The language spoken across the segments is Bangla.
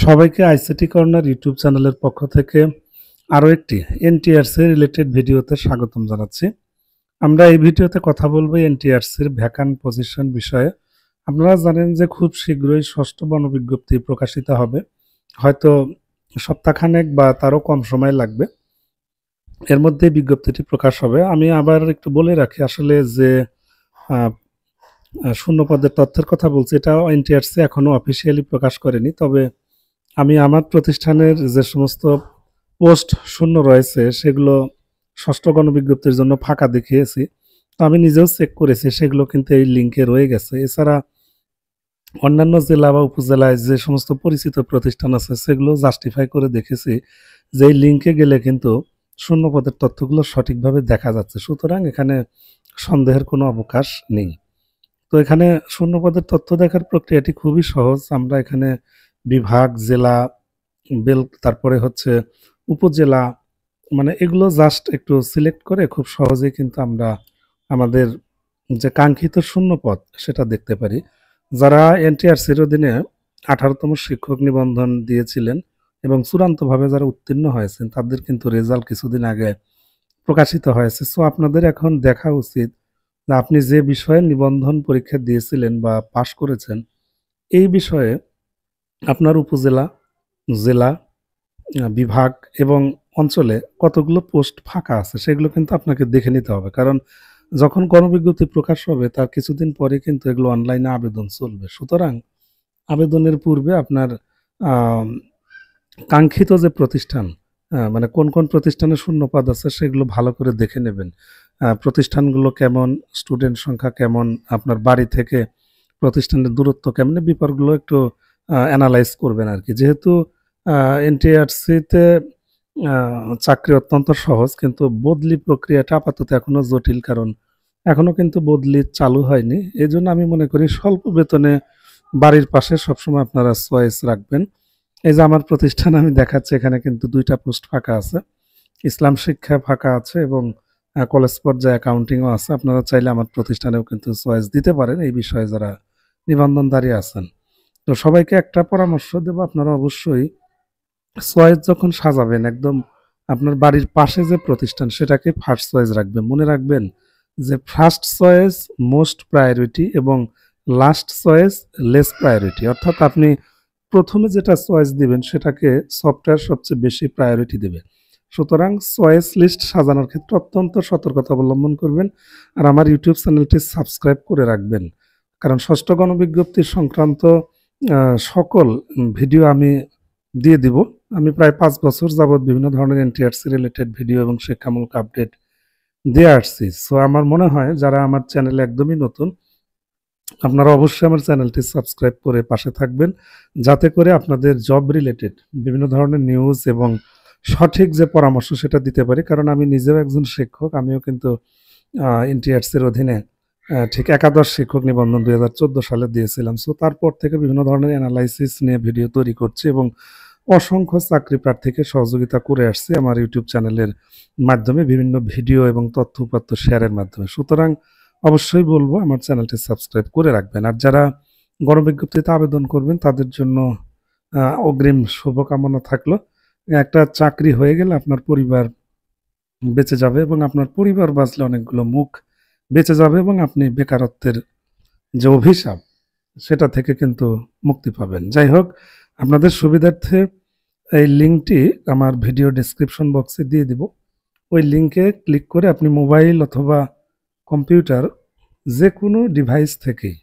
সবাইকে আইসিটি কর্নার ইউটিউব চ্যানেলের পক্ষ থেকে আরও একটি এনটিআরসি রিলেটেড ভিডিওতে স্বাগতম জানাচ্ছি। আমরা এই ভিডিওতে কথা বলবো এনটিআরসির ভ্যাকান্ট পজিশন বিষয়ে। আপনারা জানেন যে খুব শীঘ্রই ষষ্ঠ গণবিজ্ঞপ্তি প্রকাশিত হবে, হয়তো সপ্তাহখানেক বা তারও কম সময় লাগবে, এর মধ্যে বিজ্ঞপ্তিটি প্রকাশ হবে। আমি আবার একটু বলে রাখি, আসলে যে শূন্য পদের তথ্যের কথা বলছি, এটা এনটিআরসি এখনও অফিসিয়ালি প্রকাশ করেনি। তবে আমি আমার প্রতিষ্ঠানের যে সমস্ত পোস্ট শূন্য রয়েছে সেগুলো ষষ্ঠ গণবিজ্ঞপ্তির জন্য ফাঁকা দেখিয়েছি, তো আমি নিজেও চেক করেছি, সেগুলো কিন্তু এই লিঙ্কে রয়ে গেছে। এছাড়া অন্যান্য জেলা বা উপজেলায় যে সমস্ত পরিচিত প্রতিষ্ঠান আছে সেগুলো জাস্টিফাই করে দেখেছি যে এই লিঙ্কে গেলে কিন্তু শূন্য পদের তথ্যগুলো সঠিকভাবে দেখা যাচ্ছে, সুতরাং এখানে সন্দেহের কোনো অবকাশ নেই। তো এখানে শূন্য পদের তথ্য দেখার প্রক্রিয়াটি খুবই সহজ। আমরা এখানে বিভাগ, জেলা, তারপরে হচ্ছে উপজেলা, মানে এগুলো জাস্ট একটু সিলেক্ট করে খুব সহজেই কিন্তু আমরা আমাদের যে কাঙ্ক্ষিত শূন্য পদ সেটা দেখতে পারি। যারা এনটিআরসির অধীনে 18তম শিক্ষক নিবন্ধন দিয়েছিলেন এবং চূড়ান্তভাবে যারা উত্তীর্ণ হয়েছেন তাদের কিন্তু রেজাল্ট কিছুদিন আগে প্রকাশিত হয়েছে। সো আপনাদের এখন দেখা উচিত যে আপনি যে বিষয়ে নিবন্ধন পরীক্ষা দিয়েছিলেন বা পাশ করেছেন এই বিষয়ে আপনার উপজেলা, জেলা, বিভাগ এবং অঞ্চলে কতগুলো পোস্ট ফাঁকা আছে সেগুলো কিন্তু আপনাকে দেখে নিতে হবে। কারণ যখন গণবিজ্ঞপ্তি প্রকাশ হবে তার কিছুদিন পরে কিন্তু এগুলো অনলাইনে আবেদন চলবে। সুতরাং আবেদনের পূর্বে আপনার কাঙ্ক্ষিত যে প্রতিষ্ঠান, মানে কোন কোন প্রতিষ্ঠানে শূন্যপদ আছে সেগুলো ভালো করে দেখে নেবেন। প্রতিষ্ঠানগুলো কেমন, স্টুডেন্ট সংখ্যা কেমন, আপনার বাড়ি থেকে প্রতিষ্ঠানের দূরত্ব কেমন, এই ব্যাপারগুলো একটু অ্যানালাইজ করবেন আর কি। যেহেতু এনটিআরসিতে চাকরি অত্যন্ত সহজ, কিন্তু বদলি প্রক্রিয়াটা আপাতত এখনো জটিল, কারণ এখনো কিন্তু বদলি চালু হয়নি। এই জন্য আমি মনে করি স্বল্প বেতনে বাড়ির পাশে সবসময় আপনারা চয়েস রাখবেন। এই যে আমার প্রতিষ্ঠান আমি দেখাচ্ছি, এখানে কিন্তু 2টা পোস্ট ফাঁকা আছে, ইসলাম শিক্ষা ফাঁকা আছে এবং কলেজ পর্যায়ে অ্যাকাউন্টিংও আছে। আপনারা চাইলে আমার প্রতিষ্ঠানেও কিন্তু চয়েস দিতে পারেন এই বিষয়ে যারা নিবন্ধনধারী আছেন। তো সবাইকে একটা পরামর্শ দেব, আপনারা অবশ্যই চয়েস যখন সাজাবেন একদম আপনার বাড়ির পাশে যে প্রতিষ্ঠান সেটাকে ফার্স্ট চয়েস রাখবেন। মনে রাখবেন যে ফার্স্ট চয়েস মোস্ট প্রায়োরিটি এবং লাস্ট চয়েস লেস প্রায়োরিটি, অর্থাৎ আপনি প্রথমে যেটা চয়েস দিবেন সেটাকে সফটওয়্যার সবচেয়ে বেশি প্রায়োরিটি দেবে। সুতরাং চয়েস লিস্ট সাজানোর ক্ষেত্রে অত্যন্ত সতর্কতা অবলম্বন করবেন। আর আমার ইউটিউব চ্যানেলটি সাবস্ক্রাইব করে রাখবেন, কারণ ষষ্ঠ গণবিজ্ঞপ্তি সংক্রান্ত সকল ভিডিও আমি দিয়ে দিব। আমি প্রায় 5 বছর যাবৎ বিভিন্ন ধরনের এনটিআরসি রিলেটেড ভিডিও এবং শিক্ষামূলক আপডেট দিয়ে আসছি। সো আমার মনে হয় যারা আমার চ্যানেলে একদমই নতুন, আপনারা অবশ্যই আমার চ্যানেলটি সাবস্ক্রাইব করে পাশে থাকবেন, যাতে করে আপনাদের জব রিলেটেড বিভিন্ন ধরনের নিউজ এবং সঠিক যে পরামর্শ সেটা দিতে পারি। কারণ আমি নিজেও একজন শিক্ষক, আমিও কিন্তু এনটিআরসির অধীনে ঠিক একাদশ শিক্ষক নিবন্ধন 2014 সালে দিয়েছিলাম। সো তারপর থেকে বিভিন্ন ধরনের অ্যানালাইসিস নিয়ে ভিডিও তৈরি করছি এবং অসংখ্য চাকরি প্রার্থীকে সহযোগিতা করে আসছি আমার ইউটিউব চ্যানেলের মাধ্যমে, বিভিন্ন ভিডিও এবং তথ্য উপাত্ত শেয়ারের মাধ্যমে। সুতরাং অবশ্যই বলবো আমার চ্যানেলটি সাবস্ক্রাইব করে রাখবেন। আর যারা গণবিজ্ঞপ্তিতে আবেদন করবেন তাদের জন্য অগ্রিম শুভকামনা থাকলো। একটা চাকরি হয়ে গেলে আপনার পরিবার বেঁচে যাবে এবং আপনার পরিবার বাঁচলে অনেকগুলো মুখ বেঁচে যাবে এবং আপনি বেকারত্বের যে অভিশাপ সেটা থেকে কিন্তু মুক্তি পাবেন। যাই হোক, আপনাদের সুবিধার্থে এই লিঙ্কটি আমার ভিডিও ডেসক্রিপশন বক্সে দিয়ে দিব। ওই লিঙ্কে ক্লিক করে আপনি মোবাইল অথবা কম্পিউটার যে কোনো ডিভাইস থেকেই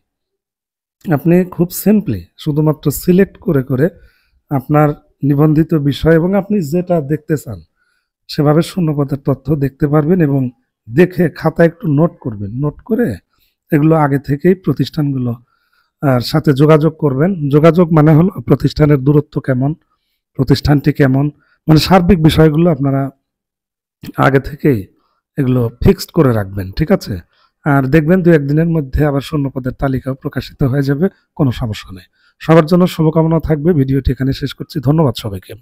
আপনি খুব সিম্পলি শুধুমাত্র সিলেক্ট করে করে আপনার নিবন্ধিত বিষয় এবং আপনি যেটা দেখতে চান সেভাবে শূন্যপদের তথ্য দেখতে পারবেন এবং দেখে খাতায় একটু নোট করবেন। নোট করে এগুলো আগে থেকেই প্রতিষ্ঠানগুলো সাথে যোগাযোগ করবেন। যোগাযোগ মানে হলো প্রতিষ্ঠানের দূরত্ব কেমন, প্রতিষ্ঠানটি কেমন, মানে সার্বিক বিষয়গুলো আপনারা আগে থেকেই এগুলো ফিক্সড করে রাখবেন, ঠিক আছে? আর দেখবেন 2-1 দিনের মধ্যে আবার শূন্যপদের তালিকাও প্রকাশিত হয়ে যাবে, কোনো সমস্যা নেই। সবার জন্য শুভকামনা থাকবে। ভিডিওটি এখানে শেষ করছি। ধন্যবাদ সবাইকে।